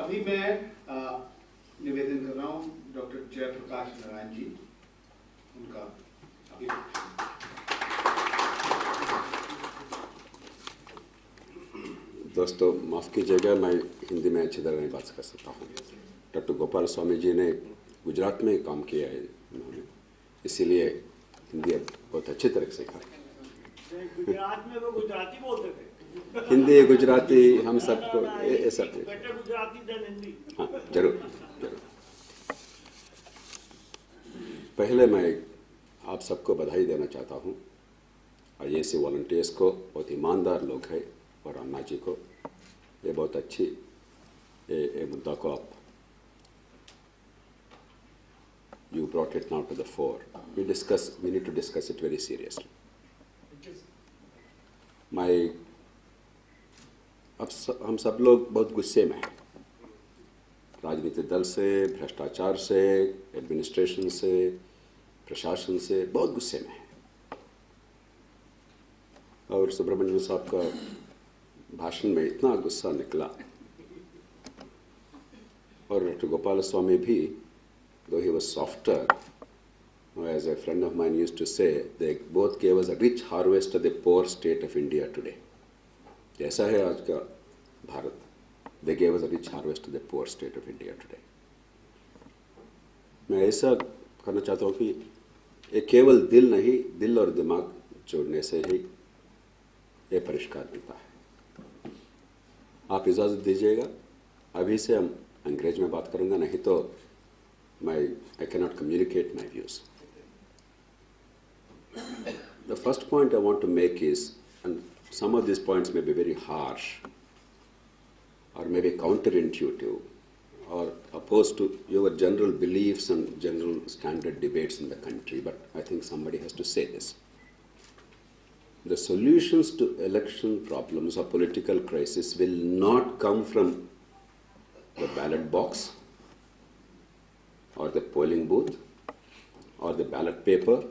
अभी मैं निवेदन कर रहा हूँ डॉक्टर जयप्रकाश नारायण जी, उनका अभिभाषण। दोस्तों माफ़ कीजिएगा, मैं हिंदी में अच्छी तरह नहीं बात कर सकता हूँ। डॉक्टर गोपाल स्वामी जी ने गुजरात में काम किया है उन्होंने, इसीलिए हिंदी अब बहुत अच्छी तरह से सीखा। गुजरात में वो गुजराती बोलते थे। हिंदी गुजराती हम सबको ऐसा बेटर गुजराती देन हिंदी। हाँ, जरूर जरूर। पहले मैं आप सबको बधाई देना चाहता हूँ। IAC वॉलंटियर्स को, बहुत ईमानदार लोग हैं, और अन्ना जी को ये बहुत अच्छी ये मुद्दा को आप you brought it now to the fore. We need to discuss it very seriously. हम सब लोग बहुत गुस्से में हैं, राजनीतिक दल से, भ्रष्टाचार से, एडमिनिस्ट्रेशन से, प्रशासन से बहुत गुस्से में हैं। और सुब्रमण्यम साहब का भाषण में इतना गुस्सा निकला, और डॉक्टर गोपाल स्वामी भी, though he was softer, as a friend of mine used to say, they both gave us a rich harvest of the poor state of India today. जैसा है आज का Bharat, they gave us a rich harvest of the poor state of India today. मैं ऐसा करना चाहता हूँ कि ये केवल दिल नहीं, दिल और दिमाग जोड़ने से ही ये परिष्कार मिलता है। आप इजाज़त दीजिएगा, अभी से हम अंग्रेज में बात करूँगा, नहीं तो I cannot communicate my views. The first point I want to make is, and some of these points may be very harsh, or maybe counterintuitive, or opposed to your general beliefs and general standard debates in the country, but I think somebody has to say this. The solutions to election problems or political crisis will not come from the ballot box, or the polling booth, or the ballot paper,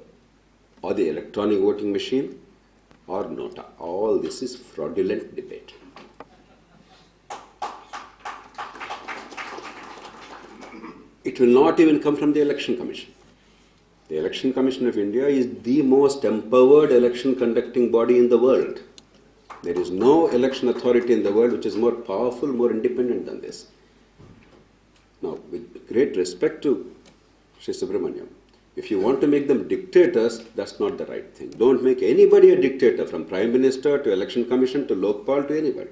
or the electronic voting machine, or nota. All this is fraudulent debate. It will not even come from the Election Commission. The Election Commission of India is the most empowered election conducting body in the world. There is no election authority in the world which is more powerful, more independent than this. Now, with great respect to Shri Subramaniam, if you want to make them dictators, that's not the right thing. Don't make anybody a dictator, from Prime Minister to Election Commission to Lokpal to anybody,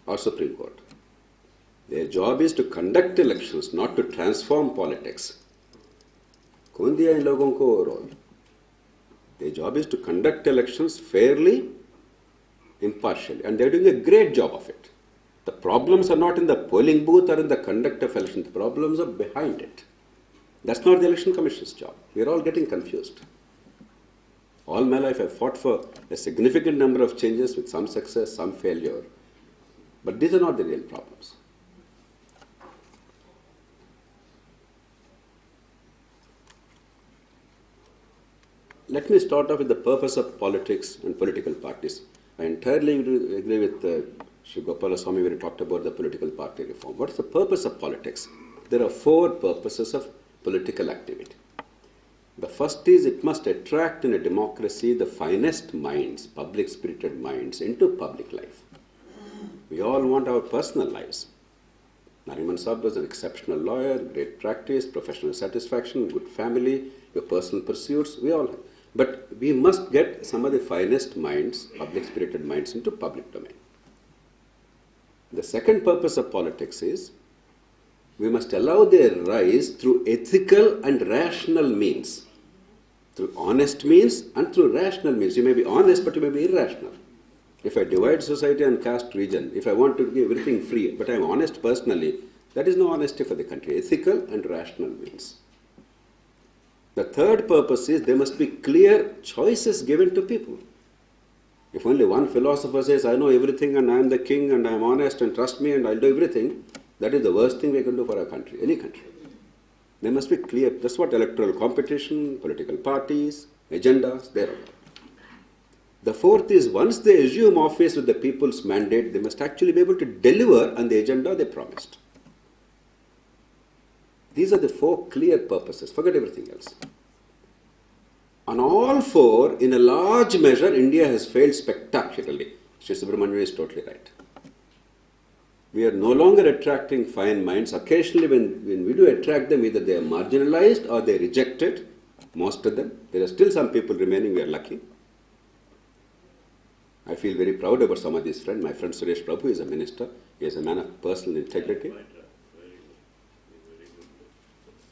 or Supreme Court. Their job is to conduct elections, not to transform politics. कौन दिया इन लोगों को role? Their job is to conduct elections fairly, impartially, and they're doing a great job of it. The problems are not in the polling booth or in the conduct of election. The problems are behind it. That's not the Election Commission's job. We're all getting confused. All my life I've fought for a significant number of changes with some success, some failure. But these are not the real problems. Let me start off with the purpose of politics and political parties. I entirely agree with Shri Gopalaswamy when he talked about the political party reform. What is the purpose of politics? There are 4 purposes of political activity. The first is it must attract in a democracy the finest minds, public-spirited minds, into public life. We all want our personal lives. Narayan Saab was an exceptional lawyer, great practice, professional satisfaction, good family, your personal pursuits, we all have. But we must get some of the finest minds, public-spirited minds, into public domain. The second purpose of politics is we must allow their rise through ethical and rational means, through honest means and through rational means. You may be honest, but you may be irrational. If I divide society on caste region, if I want to give everything free, but I am honest personally, that is no honesty for the country. Ethical and rational means. The third purpose is there must be clear choices given to people. If only one philosopher says, I know everything and I am the king and I am honest and trust me and I'll do everything, that is the worst thing we can do for our country, any country. There must be clear, that's what electoral competition, political parties, agendas, they're all. The fourth is once they assume office with the people's mandate, they must actually be able to deliver on the agenda they promised. These are the 4 clear purposes. Forget everything else. On all 4, in a large measure, India has failed spectacularly. Shri Subramanian is totally right. We are no longer attracting fine minds. Occasionally, when we do attract them, either they are marginalized or they are rejected. Most of them. There are still some people remaining. We are lucky. I feel very proud about some of these friends. My friend Suresh Prabhu is a minister. He is a man of personal integrity.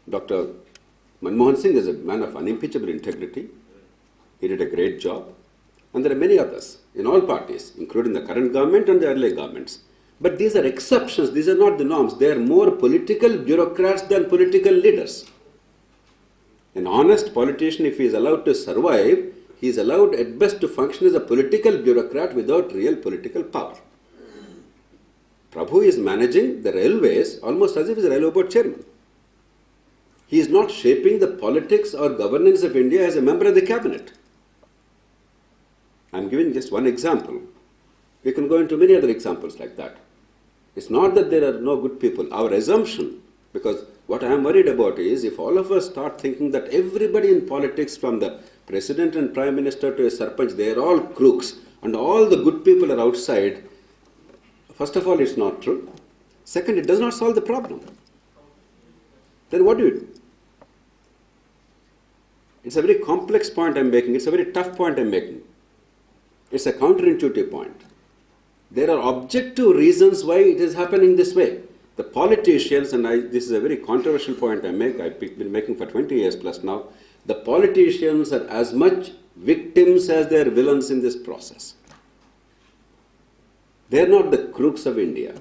Dr. Manmohan Singh is a man of unimpeachable integrity. He did a great job. And there are many others in all parties, including the current government and the earlier governments. But these are exceptions. These are not the norms. They are more political bureaucrats than political leaders. An honest politician, if he is allowed to survive, he is allowed at best to function as a political bureaucrat without real political power. Prabhu is managing the railways almost as if he is a railway board chairman. He is not shaping the politics or governance of India as a member of the cabinet. I am giving just one example. We can go into many other examples like that. It's not that there are no good people. Our assumption, because what I am worried about is if all of us start thinking that everybody in politics, from the president and prime minister to a sarpanch, they are all crooks and all the good people are outside. First of all, it's not true. Second, it does not solve the problem. Then what do you do? It's a very complex point I'm making. It's a very tough point I'm making. It's a counterintuitive point. There are objective reasons why it is happening this way. The politicians, and this is a very controversial point I make, I've been making for 20 years plus now, the politicians are as much victims as they are villains in this process. They are not the crooks of India.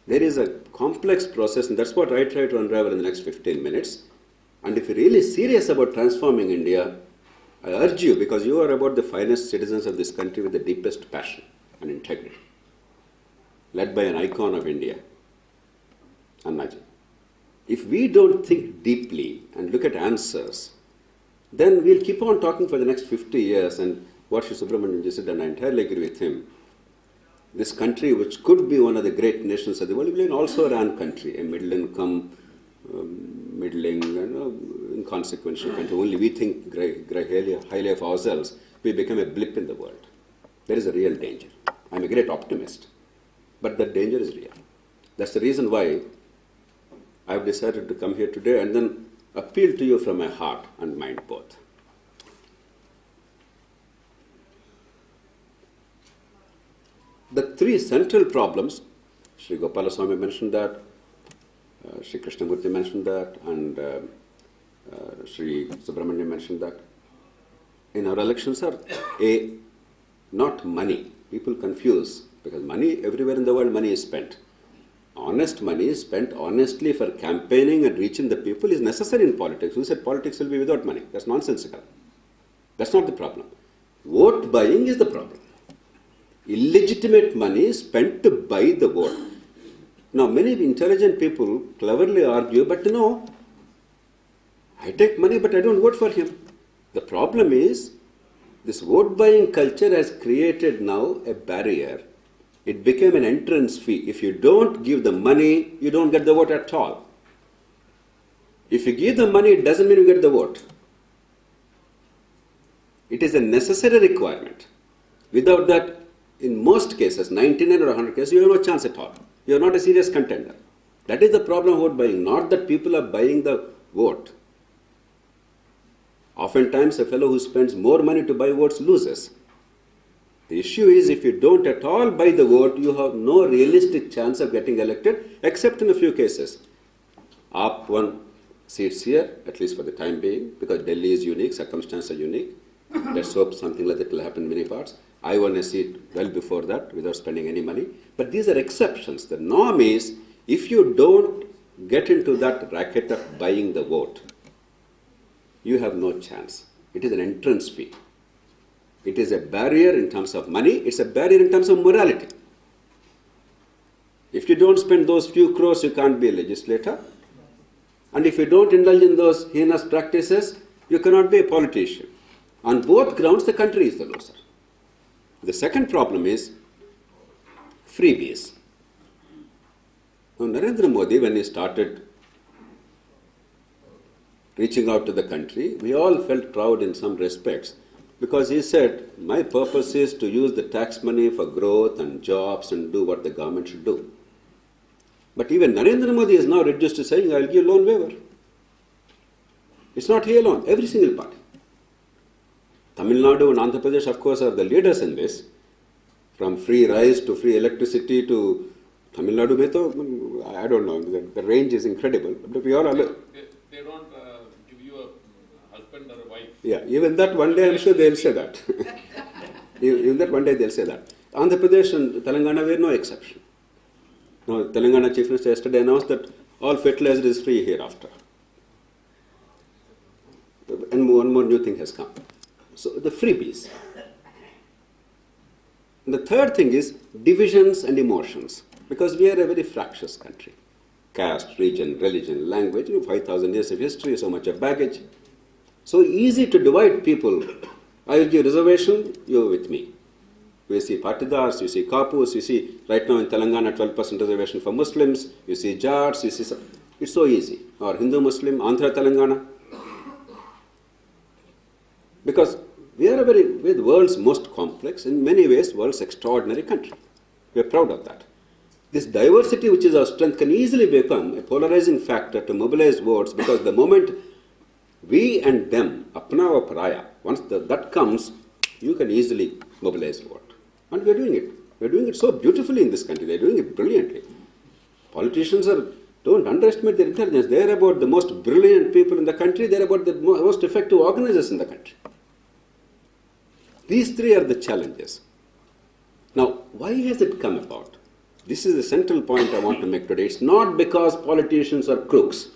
There is a complex process, and that's what I try to unravel in the next 15 minutes. And if you're really serious about transforming India, I urge you, because you are about the finest citizens of this country with the deepest passion and integrity, led by an icon of India, Annaji. If we don't think deeply and look at answers, then we'll keep on talking for the next 50 years. And what Shri Subramanian just said, and I entirely agree with him, this country, which could be one of the great nations of the world, will be also a RAN country, a middle income, middling, inconsequential country. Only we think highly of ourselves. We become a blip in the world. There is a real danger. I'm a great optimist, but that danger is real. That's the reason why I've decided to come here today and then appeal to you from my heart and mind both. The 3 central problems, Shri Gopalaswamy mentioned that, Shri Krishnamurti mentioned that, and Shri Subramanian mentioned that. In our elections are not money. People confuse, because money, everywhere in the world, money is spent. Honest money is spent honestly for campaigning and reaching the people is necessary in politics. Who said politics will be without money? That's nonsensical. That's not the problem. Vote buying is the problem. Illegitimate money spent to buy the vote. Now, many intelligent people cleverly argue, but I take money, but I don't vote for him. The problem is, this vote buying culture has created now a barrier. It became an entrance fee. If you don't give the money, you don't get the vote at all. If you give the money, it doesn't mean you get the vote. It is a necessary requirement. Without that, in most cases, 99 or 100 cases, you have no chance at all. You are not a serious contender. That is the problem of vote buying, not that people are buying the vote. Oftentimes, a fellow who spends more money to buy votes loses. The issue is, if you don't at all buy the vote, you have no realistic chance of getting elected, except in a few cases. AAP won seats here, at least for the time being, because Delhi is unique, circumstances are unique. Let's hope something like that will happen in many parts. I won a seat well before that, without spending any money. But these are exceptions. The norm is, if you don't get into that racket of buying the vote, you have no chance. It is an entrance fee. It is a barrier in terms of money. It's a barrier in terms of morality. If you don't spend those few crores, you can't be a legislator. And if you don't indulge in those heinous practices, you cannot be a politician. On both grounds, the country is the loser. The second problem is freebies. Now, Narendra Modi, when he started reaching out to the country, we all felt proud in some respects because he said, my purpose is to use the tax money for growth and jobs and do what the government should do. But even Narendra Modi is now reduced to saying, I will give loan waiver. It's not he alone, every single party. Tamil Nadu and Andhra Pradesh, of course, are the leaders in this. From free rice to free electricity to Tamil Nadu, I don't know, the range is incredible. But we all They don't give you a husband or a wife. Yeah, even that one day I'm sure they'll say that. Even that one day they'll say that. Andhra Pradesh and Telangana were no exception. Now, Telangana Chief Minister yesterday announced that all fertilizer is free hereafter. And one more new thing has come. So the freebies. And the third thing is divisions and emotions. Because we are a very fractious country. Caste, region, religion, language, 5,000 years of history, so much of baggage. So easy to divide people. I will give reservation, you are with me. You see Patidars, you see Kapus, you see right now in Telangana 12% reservation for Muslims, you see Jats, you see... It's so easy. Or Hindu Muslim, Andhra Telangana. Because we are the world's most complex, in many ways, world's extraordinary country. We are proud of that. This diversity, which is our strength, can easily become a polarizing factor to mobilize votes because the moment we and them, apna or paraya, once that comes, you can easily mobilize vote. And we are doing it. We are doing it so beautifully in this country. They are doing it brilliantly. Politicians don't underestimate their intelligence. They are about the most brilliant people in the country. They are about the most effective organizers in the country. These three are the challenges. Now, why has it come about? This is the central point I want to make today. It's not because politicians are crooks.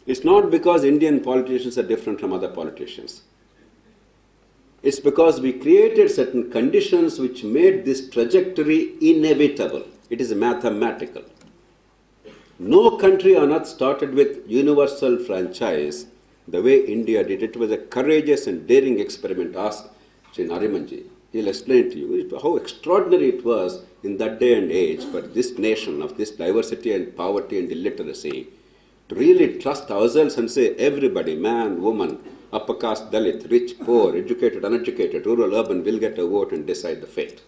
It's not because Indian politicians are different from other politicians. It's because we created certain conditions which made this trajectory inevitable. It is mathematical. No country on earth started with universal franchise the way India did. It was a courageous and daring experiment. Ask Shri Narayan. He'll explain to you how extraordinary it was in that day and age for this nation of this diversity and poverty and illiteracy to really trust ourselves and say everybody, man, woman, upper caste, Dalit, rich, poor, educated, uneducated, rural, urban, will get a vote and decide the fate.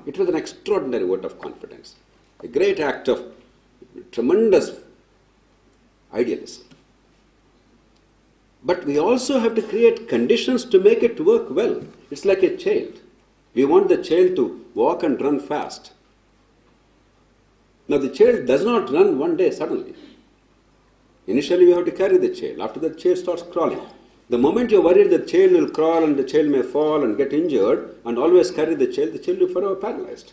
It was an extraordinary vote of confidence, a great act of tremendous idealism. But we also have to create conditions to make it work well. It's like a child. We want the child to walk and run fast. Now the child does not run one day suddenly. Initially we have to carry the child. After that, the child starts crawling. The moment you're worried the child will crawl and the child may fall and get injured and always carry the child will be forever paralyzed.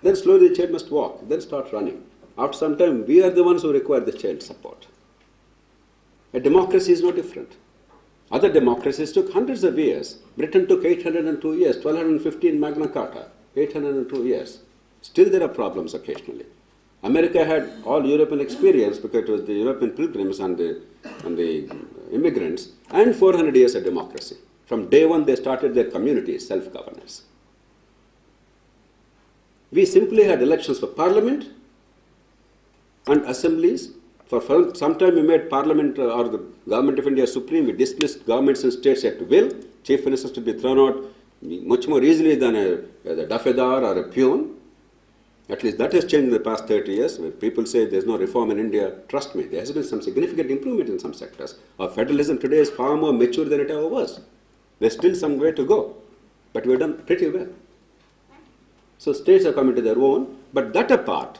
Then slowly the child must walk, then start running. After some time, we are the ones who require the child's support. A democracy is no different. Other democracies took hundreds of years. Britain took 802 years, 1215 Magna Carta, 802 years. Still there are problems occasionally. America had all European experience because it was the European pilgrims and the immigrants and 400 years of democracy. From day one they started their communities, self-governance. We simply had elections for parliament and assemblies. For some time we made parliament or the government of India supreme. We dismissed governments and states at will. Chief ministers to be thrown out much more easily than a dafedar or a peon. At least that has changed in the past 30 years. When people say there's no reform in India, trust me, there has been some significant improvement in some sectors. Our federalism today is far more mature than it ever was. There's still some way to go, but we've done pretty well. So states are coming to their own, but that apart,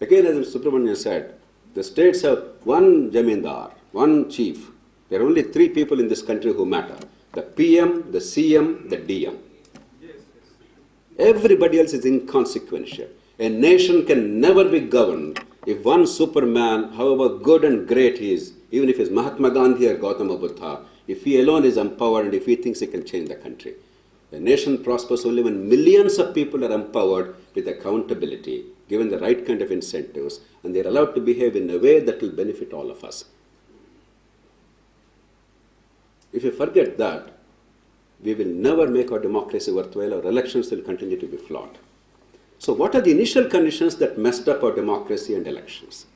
again as Subramanian said, the states have one Jamindar, one chief. There are only three people in this country who matter. The PM, the CM, the DM. Everybody else is inconsequential. A nation can never be governed if one superman, however good and great he is, even if he is Mahatma Gandhi or Gautama Buddha, if he alone is empowered and if he thinks he can change the country. A nation prospers only when millions of people are empowered with accountability, given the right kind of incentives, and they are allowed to behave in a way that will benefit all of us. If you forget that, we will never make our democracy worthwhile. Our elections will continue to be flawed. So what are the initial conditions that messed up our democracy and elections?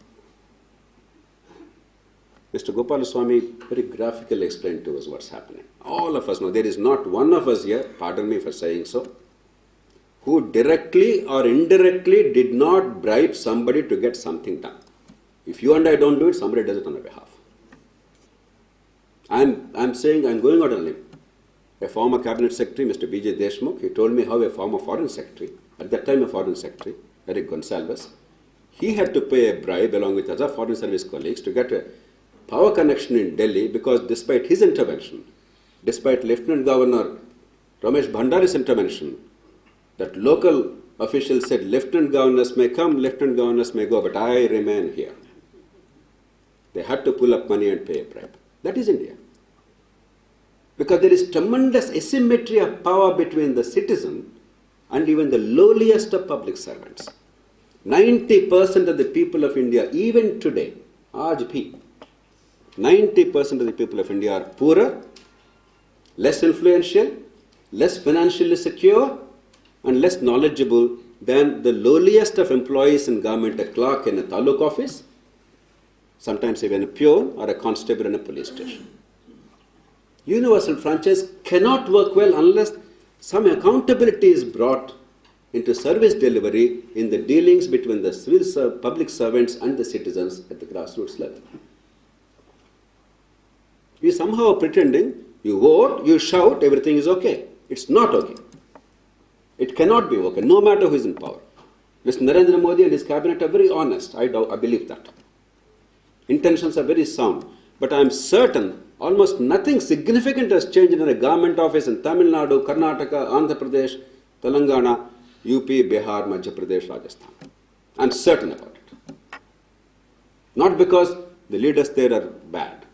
Mr. Gopalaswamy very graphically explained to us what's happening. All of us know, there is not one of us here, pardon me for saying so, who directly or indirectly did not bribe somebody to get something done. If you and I don't do it, somebody does it on our behalf. I'm saying, I'm going out on a limb. A former cabinet secretary, Mr. B.J. Deshmukh, he told me how a former foreign secretary, at that time a foreign secretary, Eric Gonsalves, he had to pay a bribe along with other foreign service colleagues to get a power connection in Delhi because despite his intervention, despite Lieutenant Governor Ramesh Bhandari's intervention, that local officials said, Lieutenant Governors may come, Lieutenant Governors may go, but I remain here. They had to pull up money and pay a bribe. That is India. Because there is tremendous asymmetry of power between the citizen and even the lowliest of public servants. 90% of the people of India, even today, aaj bhi, 90% of the people of India are poorer, less influential, less financially secure, and less knowledgeable than the lowliest of employees in government, a clerk in a taluk office, sometimes even a peon or a constable in a police station. Universal franchise cannot work well unless some accountability is brought into service delivery in the dealings between the public servants and the citizens at the grassroots level. We somehow are pretending you vote, you shout, everything is okay. It's not okay. It cannot be okay, no matter who is in power. Mr. Narendra Modi and his cabinet are very honest. I believe that. Intentions are very sound. But I am certain almost nothing significant has changed in a government office in Tamil Nadu, Karnataka, Andhra Pradesh, Telangana, UP, Bihar, Madhya Pradesh, Rajasthan. I am certain about it. Not because the leaders there are bad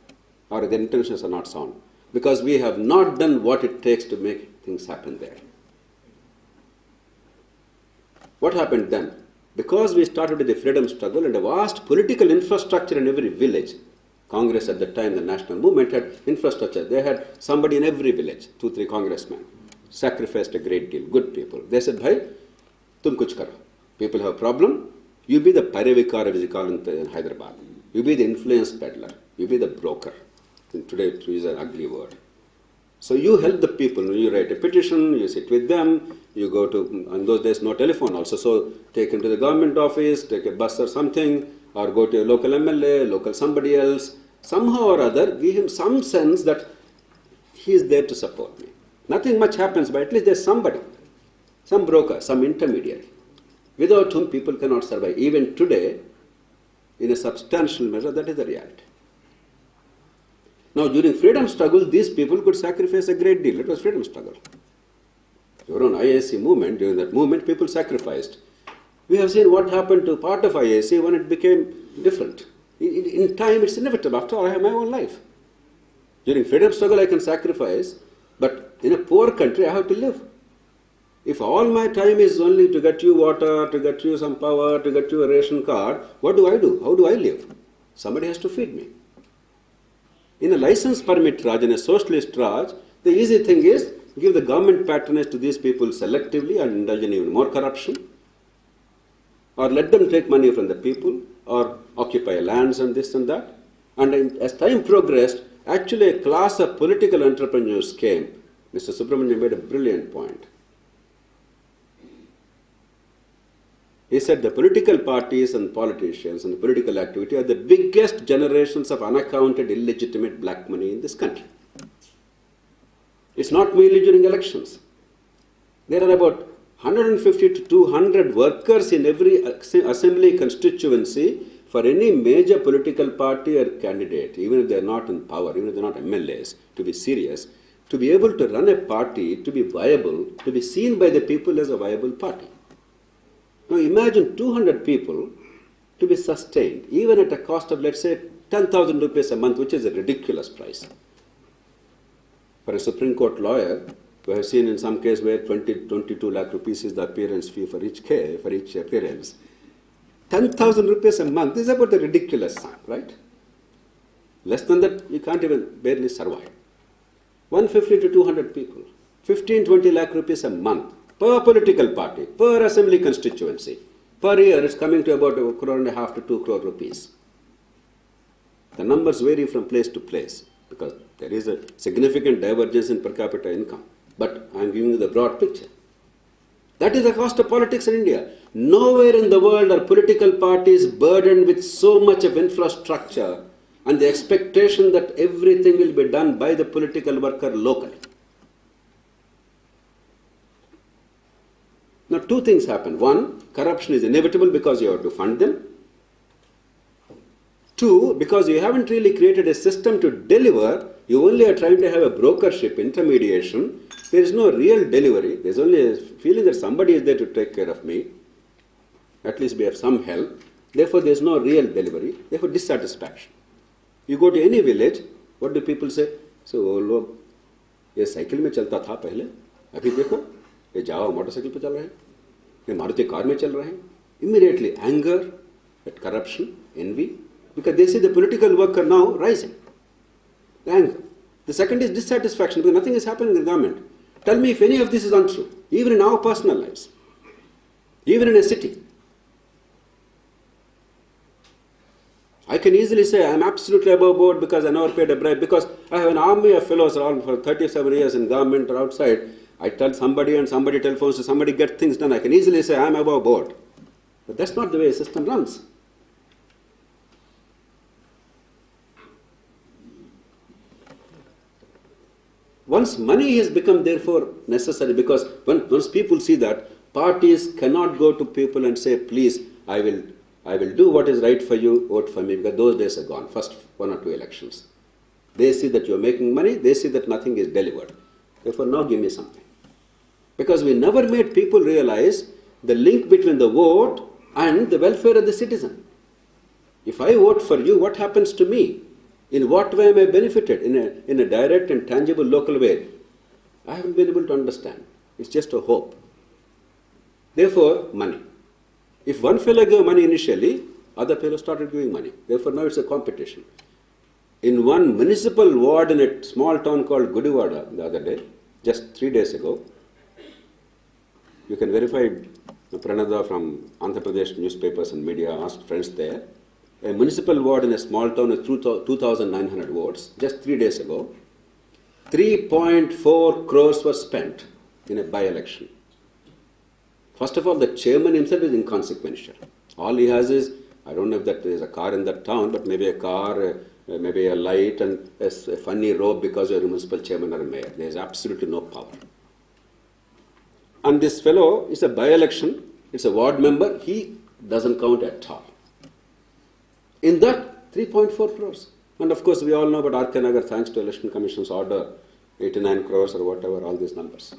or their intentions are not sound. Because we have not done what it takes to make things happen there. What happened then? Because we started with the freedom struggle and a vast political infrastructure in every village. Congress at the time, the national movement had infrastructure. They had somebody in every village, 2-3 congressmen. Sacrificed a great deal, good people. They said, bhai, tum kuch karo. People have a problem. You be the parivikar, as we call in Hyderabad. You be the influence peddler. You be the broker. And today it is an ugly word. So you help the people. You write a petition, you sit with them, you go to, in those days no telephone also, so take him to the government office, take a bus or something, or go to a local MLA, local somebody else. Somehow or other, give him some sense that he is there to support me. Nothing much happens, but at least there's somebody, some broker, some intermediary, without whom people cannot survive. Even today, in a substantial measure, that is the reality. Now, during freedom struggle, these people could sacrifice a great deal. It was freedom struggle. Your own IAC movement, during that movement, people sacrificed. We have seen what happened to part of IAC when it became different. In time, it's inevitable. After all, I have my own life. During freedom struggle, I can sacrifice, but in a poor country, I have to live. If all my time is only to get you water, to get you some power, to get you a ration card, what do I do? How do I live? Somebody has to feed me. In a license permit Raj, in a socialist Raj, the easy thing is give the government patronage to these people selectively and indulge in even more corruption, or let them take money from the people, or occupy lands and this and that. And as time progressed, actually a class of political entrepreneurs came. Mr. Subramanian made a brilliant point. He said the political parties and politicians and political activity are the biggest generations of unaccounted illegitimate black money in this country. It's not merely during elections. There are about 150 to 200 workers in every assembly constituency for any major political party or candidate, even if they are not in power, even if they are not MLAs, to be serious, to be able to run a party, to be viable, to be seen by the people as a viable party. Now imagine 200 people to be sustained, even at a cost of, let's say, 10,000 rupees a month, which is a ridiculous price. For a Supreme Court lawyer, we have seen in some case where 22 lakh rupees is the appearance fee for each appearance. 10,000 rupees a month is about a ridiculous sum, right? Less than that, you can't even barely survive. 150 to 200 people, 15-20 lakh rupees a month per political party, per assembly constituency. Per year, it's coming to about 1.5 crore to 2 crore rupees. The numbers vary from place to place because there is a significant divergence in per capita income. But I am giving you the broad picture. That is the cost of politics in India. Nowhere in the world are political parties burdened with so much of infrastructure and the expectation that everything will be done by the political worker locally. Now, two things happen. One, corruption is inevitable because you have to fund them. Two, because you haven't really created a system to deliver, you only are trying to have a brokership, intermediation. There is no real delivery. There is only a feeling that somebody is there to take care of me. At least we have some help. Therefore, there is no real delivery. Therefore, dissatisfaction. You go to any village, what do people say? So, वो लोग ये cycle में चलता था पहले, अभी देखो ये जावा मोटरसाइकिल पे चल रहे हैं, ये मारुति कार में चल रहे हैं. Immediately anger at corruption, envy, because they see the political worker now rising. Anger. The second is dissatisfaction because nothing is happening in the government. Tell me if any of this is untrue, even in our personal lives, even in a city. I can easily say I am absolutely above board because I never paid a bribe, because I have an army of fellows around for 37 years in government or outside. I tell somebody and somebody telephones to somebody, get things done. I can easily say I am above board. But that's not the way a system runs. Once money has become therefore necessary, because once people see that parties cannot go to people and say, please, I will do what is right for you, vote for me, because those days are gone, first 1 or 2 elections. They see that you are making money, they see that nothing is delivered. Therefore, now give me something. Because we never made people realize the link between the vote and the welfare of the citizen. If I vote for you, what happens to me? In what way am I benefited? In a direct and tangible local way? I haven't been able to understand. It's just a hope. Therefore, money. If one fellow gave money initially, other fellows started giving money. Therefore, now it's a competition. In one municipal ward in a small town called Gudiwada the other day, just 3 days ago, you can verify, Pranada from Andhra Pradesh newspapers and media asked friends there, a municipal ward in a small town with 2,900 votes, just 3 days ago, 3.4 crores were spent in a by-election. First of all, the chairman himself is inconsequential. All he has is, I don't know if that there is a car in that town, but maybe a car, maybe a light and a funny robe because you're a municipal chairman or a mayor. There is absolutely no power. And this fellow is a by-election, it's a ward member, he doesn't count at all. In that, 3.4 crores. And of course, we all know about RK Nagar, thanks to Election Commission's order, 89 crores or whatever, all these numbers.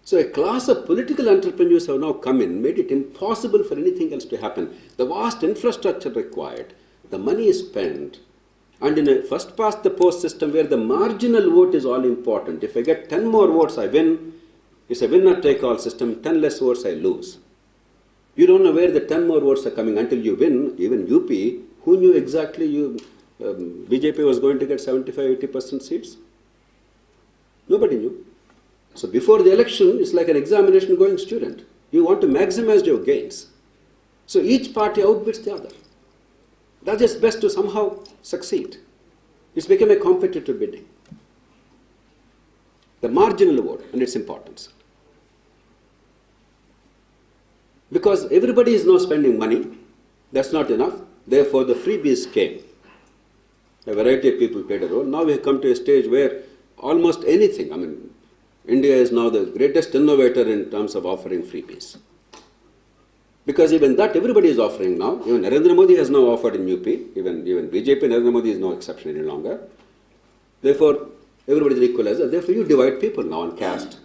So a class of political entrepreneurs have now come in, made it impossible for anything else to happen. The vast infrastructure required, the money is spent, and in a first past the post system where the marginal vote is all important. If I get 10 more votes, I win. It's a winner take all system, 10 less votes, I lose. You don't know where the 10 more votes are coming until you win. Even UP, who knew exactly BJP was going to get 75-80% seats? Nobody knew. So before the election, it's like an examination going student. You want to maximize your gains. So each party outbids the other. That's just best to somehow succeed. It's become a competitive bidding. The marginal vote and its importance. Because everybody is now spending money, that's not enough. Therefore, the freebies came. A variety of people played a role. Now we have come to a stage where almost anything, India is now the greatest innovator in terms of offering freebies. Because even that everybody is offering now. Even Narendra Modi has now offered in UP. Even BJP, Narendra Modi is no exception any longer. Therefore, everybody is equalizer. Therefore, you divide people now on caste,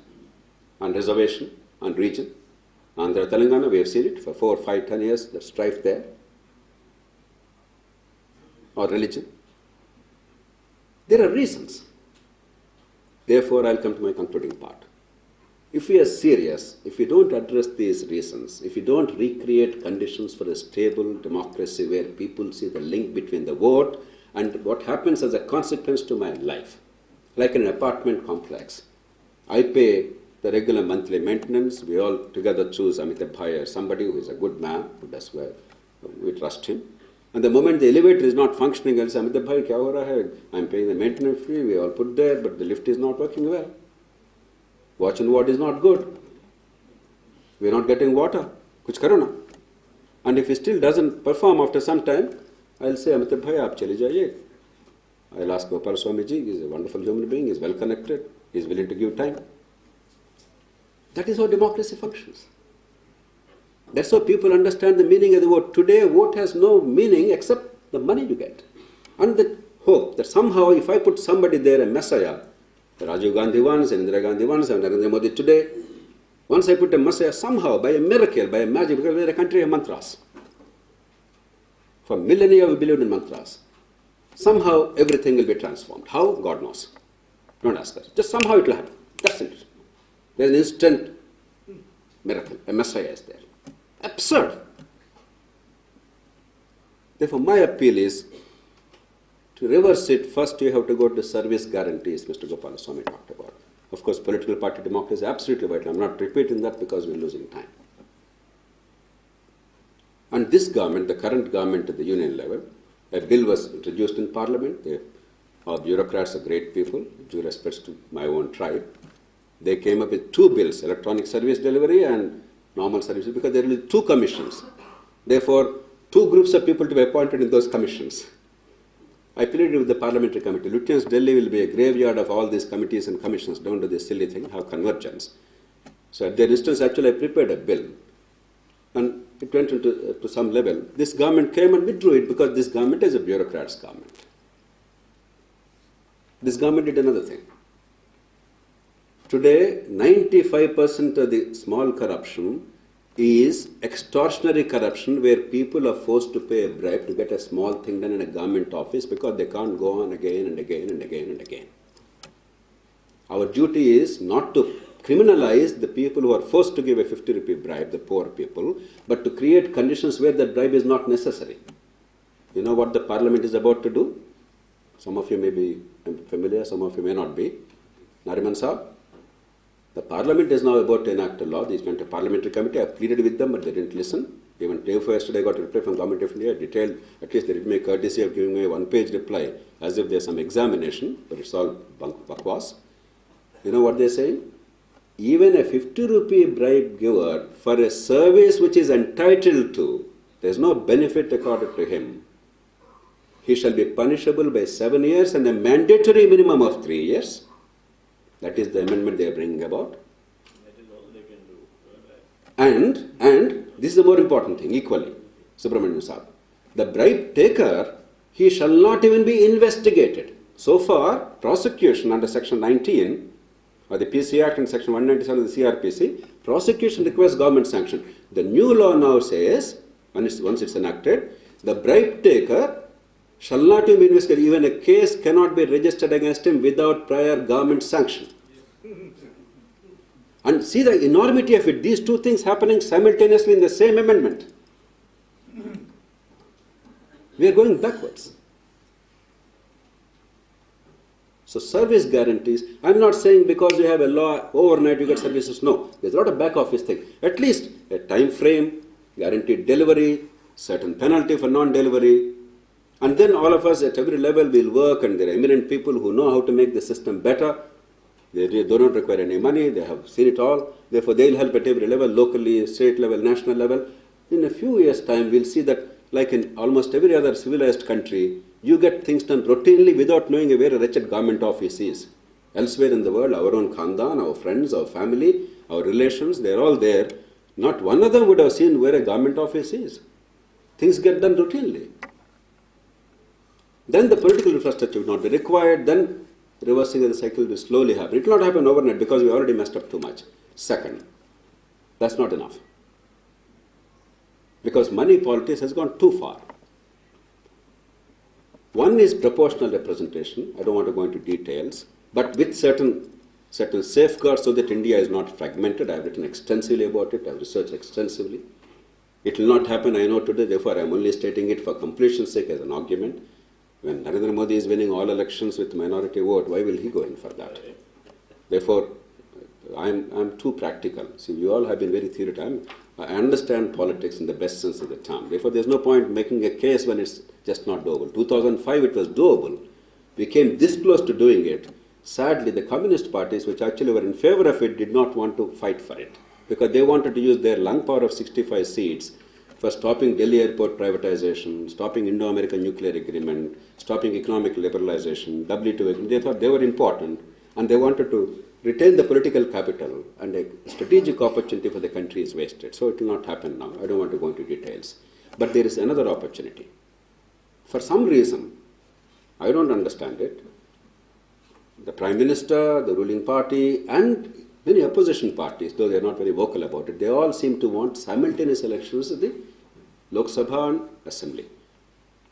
on reservation, on region. Andhra, Telangana, we have seen it for 4, 5, 10 years, the strife there. Or religion. There are reasons. Therefore, I'll come to my concluding part. If we are serious, if we don't address these reasons, if we don't recreate conditions for a stable democracy where people see the link between the vote and what happens as a consequence to my life, like in an apartment complex, I pay the regular monthly maintenance, we all together choose Amitabh Bhai or somebody who is a good man, who does well, we trust him. And the moment the elevator is not functioning, I'll say, Amitabh bhai, kya ho raha hai? I'm paying the maintenance fee, we all put there, but the lift is not working well. Watch and ward is not good. We're not getting water. Kuch karo na. And if he still doesn't perform after some time, I'll say, Amitabh bhai, aap chale jaiye. I'll ask Gopal Swami ji, he's a wonderful human being, he's well connected, he's willing to give time. That is how democracy functions. That's how people understand the meaning of the vote. Today, vote has no meaning except the money you get. And the hope that somehow if I put somebody there, a messiah, Rajiv Gandhi once, and Indira Gandhi once, and Narendra Modi today, once I put a messiah, somehow, by a miracle, by a magic, because we're a country of mantras. For millennia we believed in mantras. Somehow everything will be transformed. How? God knows. Don't ask us. Just somehow it will happen. That's it. There's an instant miracle. A messiah is there. Absurd. Therefore, my appeal is to reverse it. First, you have to go to service guarantees, Mr. Gopalasammy talked about. Of course, political party democracy is absolutely vital. I'm not repeating that because we're losing time. And this government, the current government at the union level, a bill was introduced in Parliament. Our bureaucrats are great people, due respects to my own tribe. They came up with two bills, electronic service delivery and normal services, because there will be two commissions. Therefore, two groups of people to be appointed in those commissions. I pleaded with the parliamentary committee. Lieutenant's Delhi will be a graveyard of all these committees and commissions. Don't do this silly thing, have convergence. So at their instance, actually I prepared a bill. And it went into to some level. This government came and withdrew it because this government is a bureaucrat's government. This government did another thing. Today, 95% of the small corruption is extortionary corruption where people are forced to pay a bribe to get a small thing done in a government office because they can't go on again and again and again and again. Our duty is not to criminalize the people who are forced to give a 50 rupee bribe, the poor people, but to create conditions where that bribe is not necessary. You know what the parliament is about to do? Some of you may be familiar, some of you may not be. Narayan sir, the parliament is now about to enact a law. They went to parliamentary committee. I pleaded with them, but they didn't listen. Even day before yesterday, I got a reply from Government of India, detailed, at least they did make courtesy of giving me a one-page reply, as if there's some examination, but it's all bakwas. You know what they're saying? Even a 50 rupee bribe giver for a service which is entitled to, there's no benefit accorded to him. He shall be punishable by 7 years and a mandatory minimum of 3 years. That is the amendment they are bringing about. That is all they can do. And this is the more important thing, equally, Subramanian Saab. The bribe taker, he shall not even be investigated. So far, prosecution under Section 19 or the PC Act and Section 197 of the CRPC, prosecution requires government sanction. The new law now says, once it's enacted, the bribe taker shall not even be investigated. Even a case cannot be registered against him without prior government sanction. And see the enormity of it, these two things happening simultaneously in the same amendment. We are going backwards. So service guarantees, I'm not saying because you have a law, overnight you get services. No, there's a lot of back office thing. At least a time frame, guaranteed delivery, certain penalty for non-delivery. And then all of us at every level will work, and there are eminent people who know how to make the system better. They do not require any money, they have seen it all. Therefore, they will help at every level, locally, state level, national level. In a few years' time, we'll see that like in almost every other civilized country, you get things done routinely without knowing where a wretched government office is. Elsewhere in the world, our own khandan, our friends, our family, our relations, they're all there. Not one of them would have seen where a government office is. Things get done routinely. Then the political infrastructure will not be required, then reversing of the cycle will slowly happen. It will not happen overnight because we already messed up too much. Second, that's not enough. Because money politics has gone too far. One is proportional representation. I don't want to go into details, but with certain safeguards so that India is not fragmented. I have written extensively about it. I have researched extensively. It will not happen, I know today, therefore I am only stating it for completion's sake as an argument. When Narendra Modi is winning all elections with minority vote, why will he go in for that? Therefore, I'm too practical. See, you all have been very theoretical. I understand politics in the best sense of the term. Therefore, there's no point making a case when it's just not doable. 2005, it was doable. We came this close to doing it. Sadly, the communist parties, which actually were in favor of it, did not want to fight for it because they wanted to use their lung power of 65 seats for stopping Delhi airport privatization, stopping Indo-American nuclear agreement, stopping economic liberalization, W2 agreement. They thought they were important, and they wanted to retain the political capital, and a strategic opportunity for the country is wasted. So it will not happen now. I don't want to go into details. But there is another opportunity. For some reason, I don't understand it, the Prime Minister, the ruling party, and many opposition parties, though they are not very vocal about it, they all seem to want simultaneous elections at the Lok Sabha and Assembly.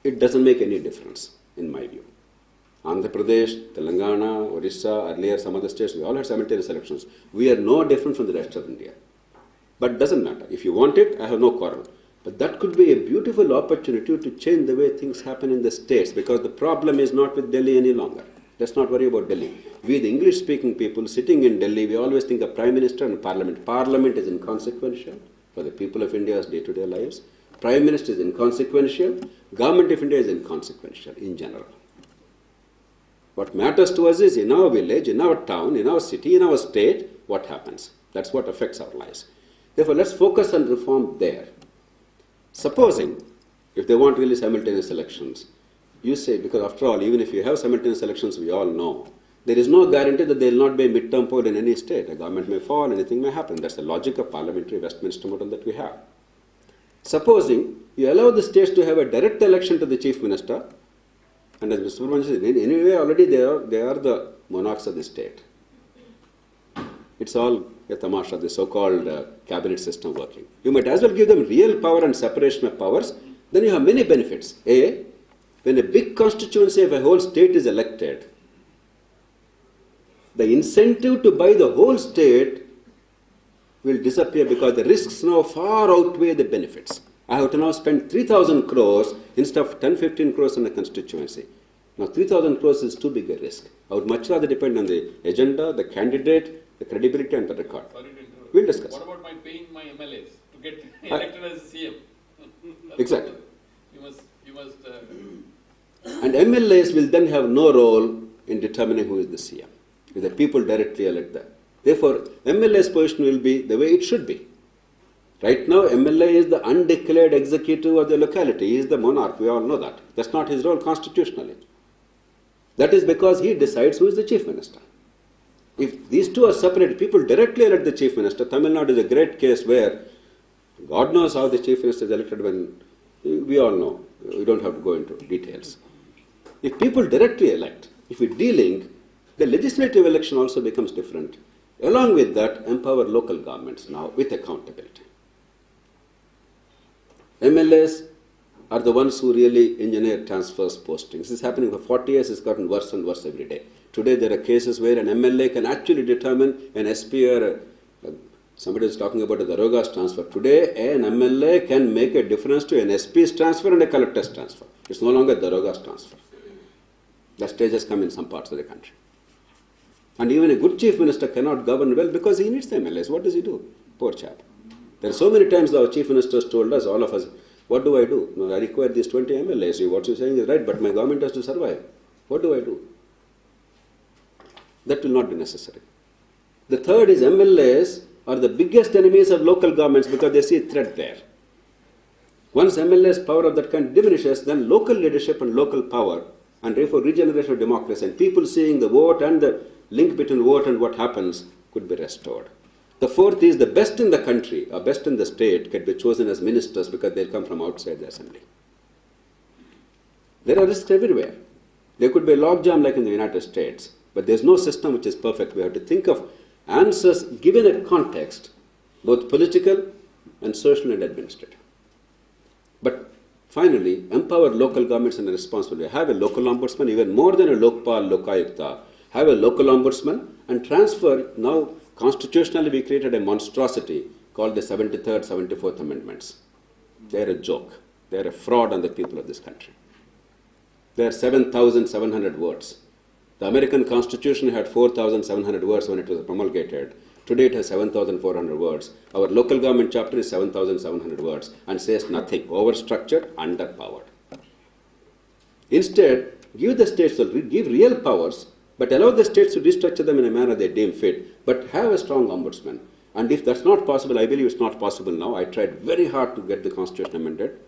It doesn't make any difference, in my view. Andhra Pradesh, Telangana, Orissa, earlier some other states, we all had simultaneous elections. We are no different from the rest of India. But it doesn't matter. If you want it, I have no quarrel. But that could be a beautiful opportunity to change the way things happen in the states, because the problem is not with Delhi any longer. Let's not worry about Delhi. We, the English-speaking people sitting in Delhi, we always think of Prime Minister and Parliament. Parliament is inconsequential for the people of India's day-to-day lives. Prime Minister is inconsequential. Government of India is inconsequential in general. What matters to us is in our village, in our town, in our city, in our state, what happens. That's what affects our lives. Therefore, let's focus on reform there. Supposing, if they want really simultaneous elections, you say, because after all, even if you have simultaneous elections, we all know, there is no guarantee that there will not be a midterm poll in any state. A government may fall, anything may happen. That's the logic of parliamentary Westminster model that we have. Supposing you allow the states to have a direct election to the chief minister, and as Mr. Subramanian said, in any way already they are the monarchs of the state. It's all a tamasha, the so-called cabinet system working. You might as well give them real power and separation of powers. Then you have many benefits. A, when a big constituency of a whole state is elected, the incentive to buy the whole state will disappear because the risks now far outweigh the benefits. I have to now spend 3,000 crores instead of 10-15 crores in a constituency. Now 3,000 crores is too big a risk. I would much rather depend on the agenda, the candidate, the credibility and the record. Sorry to interrupt. We'll discuss. What about paying my MLAs to get elected as CM? Exactly. You must. And MLAs will then have no role in determining who is the CM. If the people directly elect them. Therefore, MLA's position will be the way it should be. Right now, MLA is the undeclared executive of the locality. He is the monarch. We all know that. That's not his role constitutionally. That is because he decides who is the chief minister. If these two are separated, people directly elect the chief minister. Tamil Nadu is a great case where God knows how the chief minister is elected when we all know. We don't have to go into details. If people directly elect, if we de-link, the legislative election also becomes different. Along with that, empower local governments now with accountability. MLAs are the ones who really engineer transfers postings. This is happening for 40 years. It's gotten worse and worse every day. Today there are cases where an MLA can actually determine an SP or somebody is talking about a Daroga's transfer. Today an MLA can make a difference to an SP's transfer and a collector's transfer. It's no longer Daroga's transfer. That stage has come in some parts of the country. And even a good chief minister cannot govern well because he needs the MLAs. What does he do? Poor chap. There are so many times our chief ministers told us, all of us, what do I do? No, I require these 20 MLAs. What you're saying is right, but my government has to survive. What do I do? That will not be necessary. The third is MLAs are the biggest enemies of local governments because they see a threat there. Once MLA's power of that kind diminishes, then local leadership and local power, and therefore regeneration of democracy, and people seeing the vote and the link between vote and what happens could be restored. The fourth is the best in the country or best in the state can be chosen as ministers because they come from outside the assembly. There are risks everywhere. There could be a logjam like in the United States, but there's no system which is perfect. We have to think of answers given a context, both political and social and administrative. But finally, empower local governments in a responsible way. Have a local ombudsman, even more than a Lokpal, Lokayukta. Have a local ombudsman and transfer. Now, constitutionally, we created a monstrosity called the 73rd, 74th Amendments. They are a joke. They are a fraud on the people of this country. They are 7,700 words. The American Constitution had 4,700 words when it was promulgated. Today it has 7,400 words. Our local government chapter is 7,700 words and says nothing. Overstructured, underpowered. Instead, give the states, give real powers, but allow the states to restructure them in a manner they deem fit, but have a strong ombudsman. And if that's not possible, I believe it's not possible now. I tried very hard to get the Constitution amended,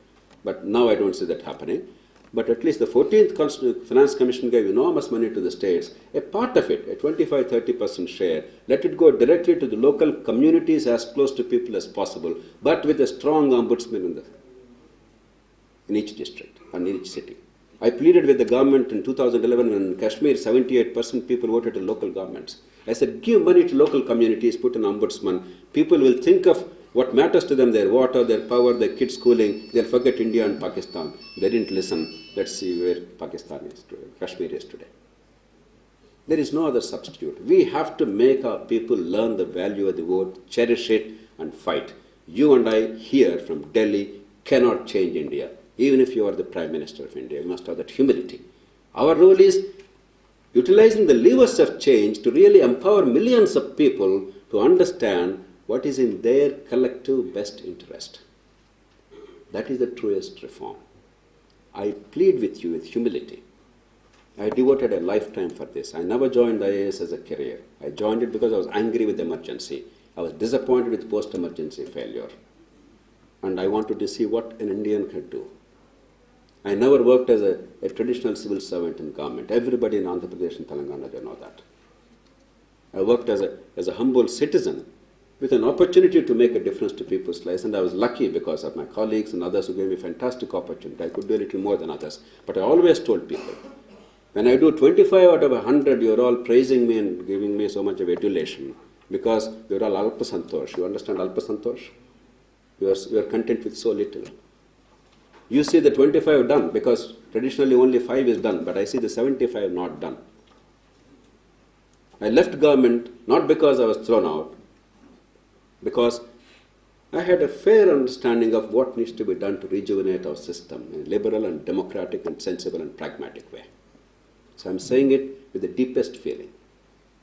but now I don't see that happening. But at least the 14th Finance Commission gave enormous money to the states. A part of it, a 25-30% share, let it go directly to the local communities as close to people as possible, but with a strong ombudsman in each district and in each city. I pleaded with the government in 2011 when in Kashmir 78% people voted in local governments. I said, give money to local communities, put an ombudsman. People will think of what matters to them, their water, their power, their kids' schooling. They'll forget India and Pakistan. They didn't listen. Let's see where Pakistan is today, Kashmir is today. There is no other substitute. We have to make our people learn the value of the vote, cherish it, and fight. You and I here from Delhi cannot change India. Even if you are the Prime Minister of India, you must have that humility. Our role is utilizing the levers of change to really empower millions of people to understand what is in their collective best interest. That is the truest reform. I plead with you with humility. I devoted a lifetime for this. I never joined IAS as a career. I joined it because I was angry with emergency. I was disappointed with post-emergency failure. And I wanted to see what an Indian could do. I never worked as a traditional civil servant in government. Everybody in Andhra Pradesh and Telangana, they know that. I worked as a humble citizen with an opportunity to make a difference to people's lives, and I was lucky because of my colleagues and others who gave me fantastic opportunity. I could do a little more than others. But I always told people, when I do 25 out of 100, you're all praising me and giving me so much of adulation because you're all alpa santosh. You understand alpa santosh? You are content with so little. You see the 25 done because traditionally only 5 is done, but I see the 75 not done. I left government not because I was thrown out, because I had a fair understanding of what needs to be done to rejuvenate our system in a liberal and democratic and sensible and pragmatic way. So I'm saying it with the deepest feeling.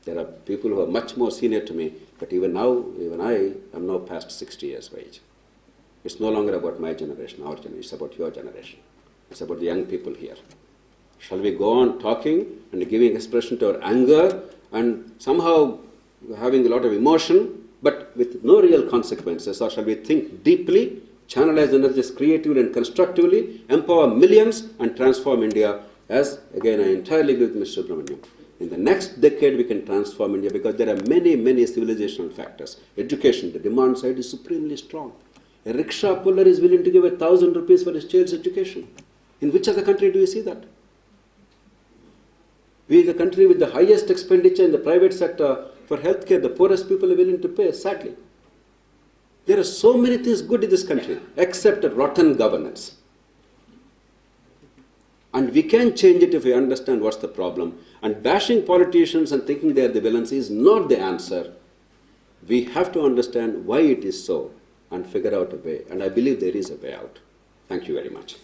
There are people who are much more senior to me, but even I am now past 60 years of age. It's no longer about my generation, our generation, it's about your generation. It's about the young people here. Shall we go on talking and giving expression to our anger and somehow having a lot of emotion, but with no real consequences? Or shall we think deeply, channelize energies creatively and constructively, empower millions and transform India? As, again, I entirely agree with Mr. Subramaniam. In the next decade, we can transform India because there are many, many civilizational factors. Education, the demand side is supremely strong. A rickshaw puller is willing to give 1,000 rupees for his child's education. In which other country do you see that? We are the country with the highest expenditure in the private sector for healthcare. The poorest people are willing to pay, sadly. There are so many things good in this country, except a rotten governance. And we can change it if we understand what's the problem. And bashing politicians and thinking they are the villains is not the answer. We have to understand why it is so and figure out a way. And I believe there is a way out. Thank you very much.